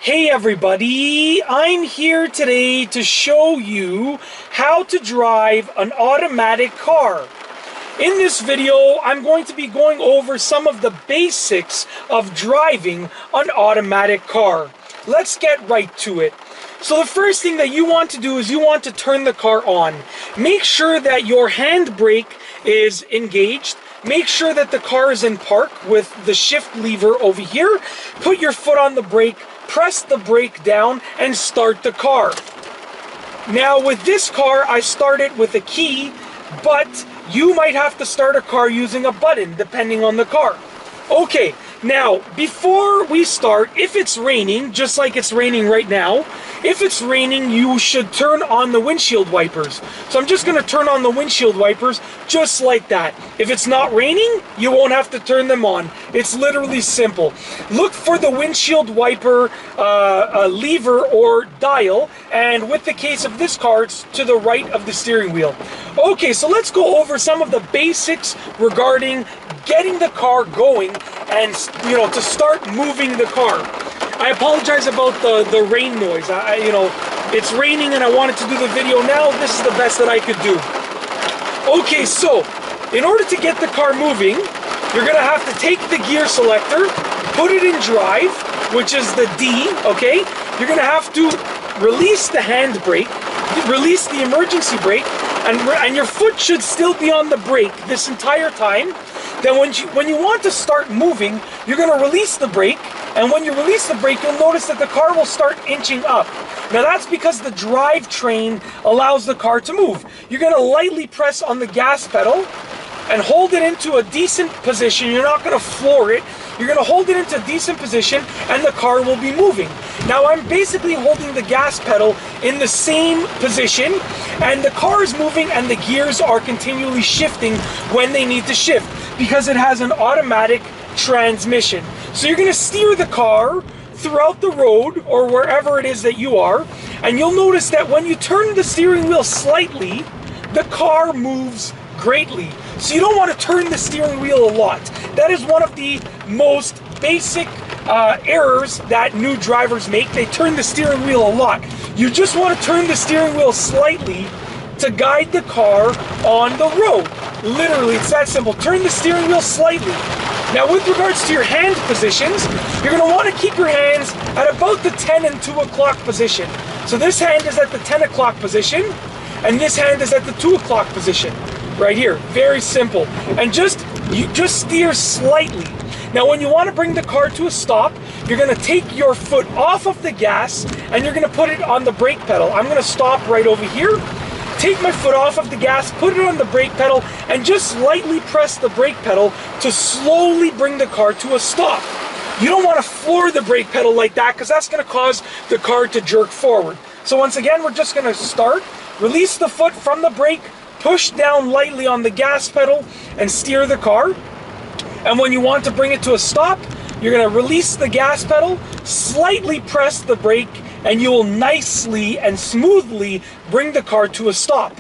Hey everybody, I'm here today to show you how to drive an automatic car. In this video, I'm going to be going over some of the basics of driving an automatic car. Let's get right to it. So the first thing that you want to do is you want to turn the car on. Make sure that your handbrake is engaged. Make sure that the car is in park with the shift lever over here. Put your foot on the brake. Press the brake down and start the car. Now with this car, I started with a key, but you might have to start a car using a button depending on the car. Okay, now before we start, if it's raining, just like it's raining right now, if it's raining, you should turn on the windshield wipers. So I'm just going to turn on the windshield wipers just like that. If it's not raining, you won't have to turn them on. It's literally simple. Look for the windshield wiper lever or dial, and with the case of this car, it's to the right of the steering wheel. Okay, so let's go over some of the basics regarding getting the car going and, to start moving the car. I apologize about the rain noise. It's raining and I wanted to do the video now. This is the best that I could do. Okay, so in order to get the car moving, you're gonna have to take the gear selector, put it in drive, which is the D, okay? You're gonna have to release the handbrake, release the emergency brake, and your foot should still be on the brake this entire time. Then when you want to start moving, you're going to release the brake, and when you release the brake, you'll notice that the car will start inching up. Now that's because the drivetrain allows the car to move. You're going to lightly press on the gas pedal and hold it into a decent position. You're not going to floor it. You're going to hold it into a decent position and the car will be moving. Now I'm basically holding the gas pedal in the same position, and the car is moving and the gears are continually shifting when they need to shift because it has an automatic transmission. So you're going to steer the car throughout the road or wherever it is that you are, and you'll notice that when you turn the steering wheel slightly, the car moves greatly. So you don't want to turn the steering wheel a lot. That is one of the most basic errors that new drivers make. They turn the steering wheel a lot. You just want to turn the steering wheel slightly to guide the car on the road. Literally, it's that simple. Turn the steering wheel slightly. Now with regards to your hand positions, you're going to want to keep your hands at about the 10 and 2 o'clock position. So this hand is at the 10 o'clock position, and this hand is at the 2 o'clock position. Right here, very simple. And you just steer slightly. Now when you want to bring the car to a stop, you're going to take your foot off of the gas and you're going to put it on the brake pedal. I'm going to stop right over here, take my foot off of the gas, put it on the brake pedal, and just lightly press the brake pedal to slowly bring the car to a stop. You don't want to floor the brake pedal like that because that's going to cause the car to jerk forward. So once again, we're just going to start, release the foot from the brake, push down lightly on the gas pedal and steer the car. And when you want to bring it to a stop, you're going to release the gas pedal, slightly press the brake, and you will nicely and smoothly bring the car to a stop.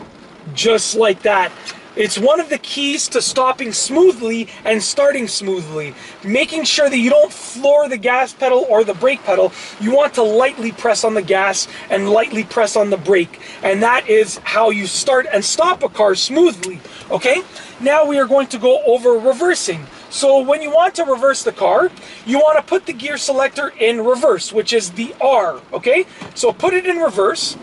Just like that. It's one of the keys to stopping smoothly and starting smoothly. Making sure that you don't floor the gas pedal or the brake pedal. You want to lightly press on the gas and lightly press on the brake. And that is how you start and stop a car smoothly. Okay? Now we are going to go over reversing. So when you want to reverse the car, you want to put the gear selector in reverse, which is the R. Okay? So put it in reverse.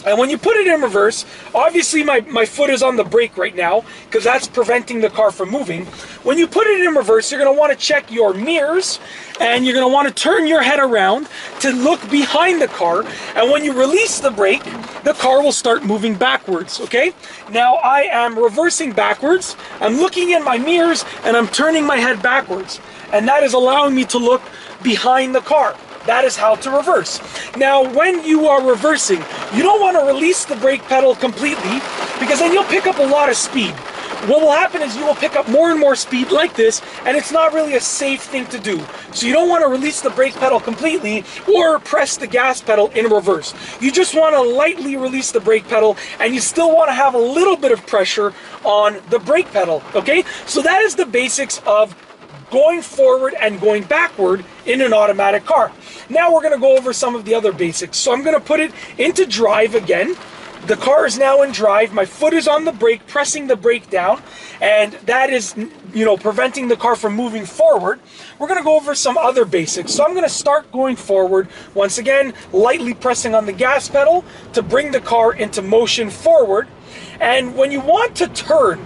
And when you put it in reverse, obviously my foot is on the brake right now because that's preventing the car from moving. When you put it in reverse, you're going to want to check your mirrors and you're going to want to turn your head around to look behind the car. And when you release the brake, the car will start moving backwards, okay? Now I am reversing backwards. I'm looking in my mirrors and I'm turning my head backwards. And that is allowing me to look behind the car. That is how to reverse. Now, when you are reversing, you don't want to release the brake pedal completely because then you'll pick up a lot of speed. What will happen is you will pick up more and more speed like this, and it's not really a safe thing to do. So you don't want to release the brake pedal completely or press the gas pedal in reverse. You just want to lightly release the brake pedal, and you still want to have a little bit of pressure on the brake pedal, okay? So that is the basics of going forward and going backward in an automatic car. Now we're going to go over some of the other basics. So I'm going to put it into drive again. The car is now in drive. My foot is on the brake, pressing the brake down, and that is, preventing the car from moving forward. We're going to go over some other basics. So I'm going to start going forward. Once again, lightly pressing on the gas pedal to bring the car into motion forward. And when you want to turn,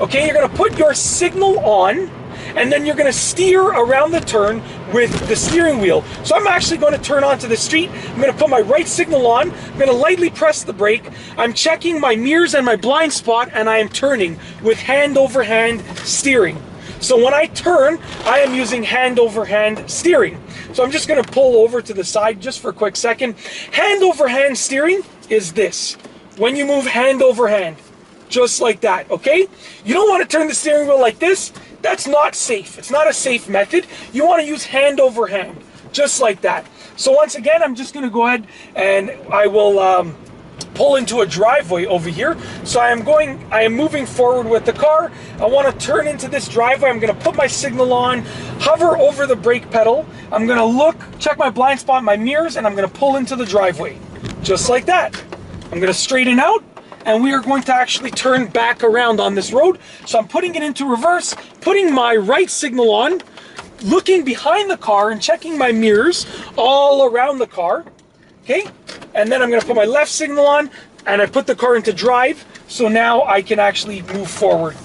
okay, you're going to put your signal on, and then you're going to steer around the turn with the steering wheel. So I'm actually going to turn onto the street. I'm going to put my right signal on. I'm going to lightly press the brake. I'm checking my mirrors and my blind spot, and I am turning with hand over hand steering. So when I turn, I am using hand over hand steering. So I'm just going to pull over to the side just for a quick second. Hand over hand steering is this. When you move hand over hand, just like that, okay? You don't want to turn the steering wheel like this. That's not safe. It's not a safe method. You want to use hand over hand, just like that. So once again, I'm just going to go ahead and I will pull into a driveway over here. So I am moving forward with the car. I want to turn into this driveway. I'm going to put my signal on, hover over the brake pedal. I'm going to look, check my blind spot, my mirrors, and I'm going to pull into the driveway, just like that. I'm going to straighten out, and we are going to actually turn back around on this road. So I'm putting it into reverse, putting my right signal on, looking behind the car and checking my mirrors all around the car, okay? And then I'm gonna put my left signal on, and I put the car into drive, so now I can actually move forward.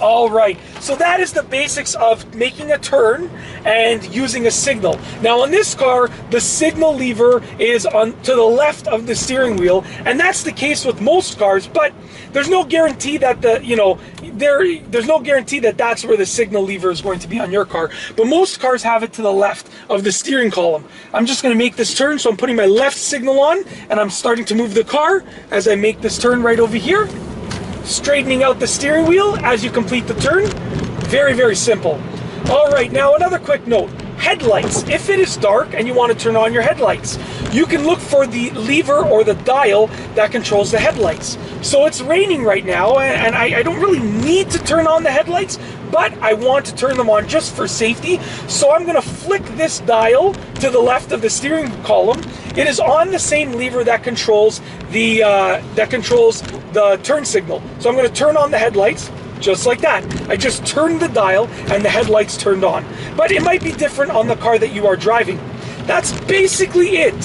All right, so that is the basics of making a turn and using a signal. Now on this car, the signal lever is on to the left of the steering wheel, and that's the case with most cars, but there's no guarantee that there's no guarantee that that's where the signal lever is going to be on your car. But most cars have it to the left of the steering column. I'm just going to make this turn, so I'm putting my left signal on, and I'm starting to move the car as I make this turn right over here. Straightening out the steering wheel as you complete the turn. Very, very simple. All right, now another quick note. Headlights. If it is dark and you want to turn on your headlights, you can look for the lever or the dial that controls the headlights. So it's raining right now, and I don't really need to turn on the headlights, but I want to turn them on just for safety. So I'm going to flick this dial to the left of the steering column. It is on the same lever that controls the turn signal. So I'm going to turn on the headlights, just like that. I just turned the dial and the headlights turned on. But it might be different on the car that you are driving. That's basically it.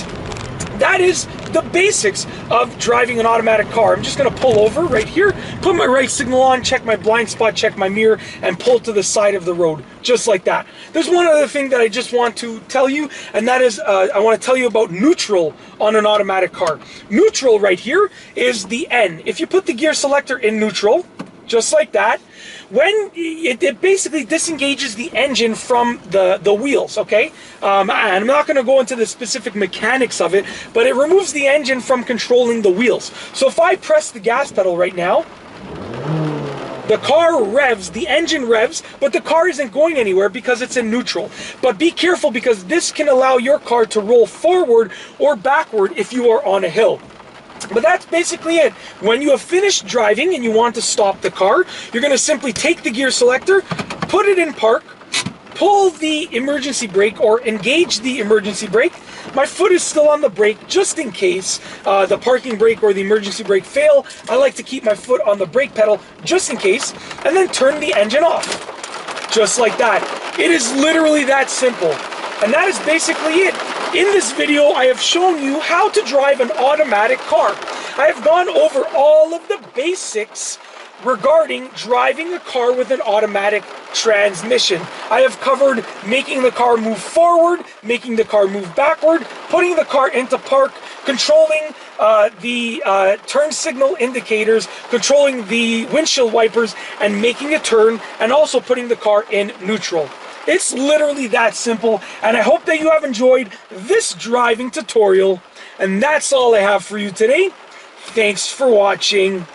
That is the basics of driving an automatic car. I'm just going to pull over right here, put my right signal on, check my blind spot, check my mirror, and pull to the side of the road, just like that. There's one other thing that I just want to tell you, and that is I want to tell you about neutral on an automatic car. Neutral right here is the N. If you put the gear selector in neutral, just like that, when it basically disengages the engine from the wheels, okay? And I'm not going to go into the specific mechanics of it, but it removes the engine from controlling the wheels. So if I press the gas pedal right now, the car revs, the engine revs, but the car isn't going anywhere because it's in neutral. But be careful, because this can allow your car to roll forward or backward if you are on a hill. But that's basically it. When you have finished driving and you want to stop the car, you're going to simply take the gear selector, put it in park, pull the emergency brake or engage the emergency brake. My foot is still on the brake just in case the parking brake or the emergency brake fail. I like to keep my foot on the brake pedal just in case, and then turn the engine off. Just like that. It is literally that simple. And that is basically it. In this video, I have shown you how to drive an automatic car. I have gone over all of the basics regarding driving a car with an automatic transmission. I have covered making the car move forward, making the car move backward, putting the car into park, controlling the turn signal indicators, controlling the windshield wipers, and making a turn, and also putting the car in neutral. It's literally that simple, and I hope that you have enjoyed this driving tutorial, and that's all I have for you today. Thanks for watching.